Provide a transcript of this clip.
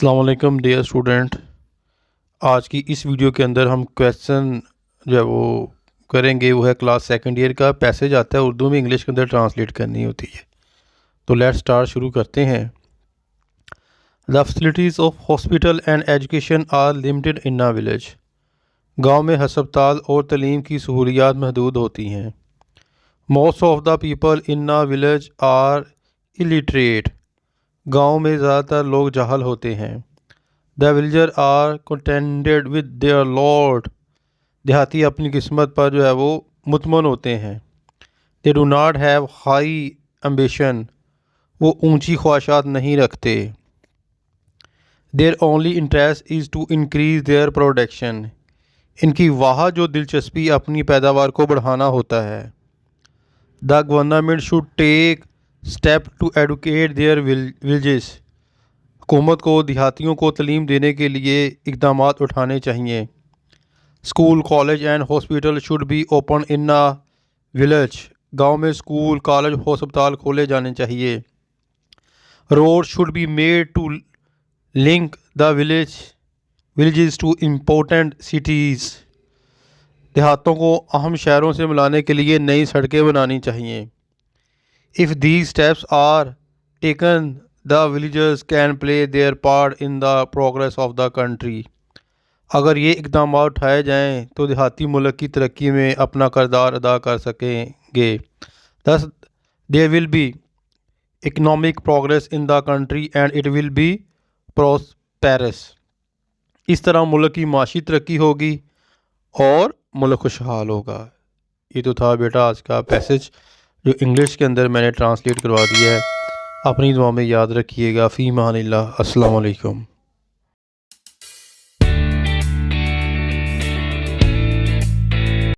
السلام علیکم dear student. آج کی اس ویڈیو کے اندر ہم کویسچن جو ہے وہ کریں گے. وہ ہے کلاس سیکنڈ ایئر کا. پیسج آتا ہے اردو میں، انگلش کے اندر ٹرانسلیٹ کرنی ہوتی ہے. تو لیٹ سٹارٹ، شروع کرتے ہیں. The facilities of hospital and education are limited in a village. گاؤں میں ہسپتال اور تعلیم کی سہولیات محدود ہوتی ہیں. Most of the people in a village are illiterate. گاؤں میں زیادہ تر لوگ جاہل ہوتے ہیں. The villager are contented with their lord. دیہاتی اپنی قسمت پر جو ہے وہ مطمئن ہوتے ہیں. They do not have high ambition. وہ اونچی خواہشات نہیں رکھتے. Their only interest is to increase their production. ان کی واحد جو دلچسپی اپنی پیداوار کو بڑھانا ہوتا ہے. The government should take step to advocate their villages. حکومت کو دیہاتیوں کو تعلیم دینے کے لیے اقدامات اٹھانے چاہئیں. School, college and hospital should be open in a village. گاؤں میں اسکول، کالج، ہسپتال کھولے جانے چاہیے. Road should be made to link the villages to important cities. دیہاتوں کو اہم شہروں سے ملانے کے لیے نئی سڑکیں بنانی چاہیے. If these steps are taken, the villagers can play their part in the progress of the country. اگر یہ اقدامات اٹھائے جائیں تو دیہاتی ملک کی ترقی میں اپنا کردار ادا کر سکیں گے. Thus, there will be economic progress in the country and it will be prosperous. اس طرح ملک کی معاشی ترقی ہوگی اور ملک خوشحال ہوگا. یہ تو تھا بیٹا آج کا پیسج جو انگلش کے اندر میں نے ٹرانسلیٹ کروا دیا ہے. اپنی دعا میں یاد رکھیے گا. فی امان اللہ. السلام علیکم.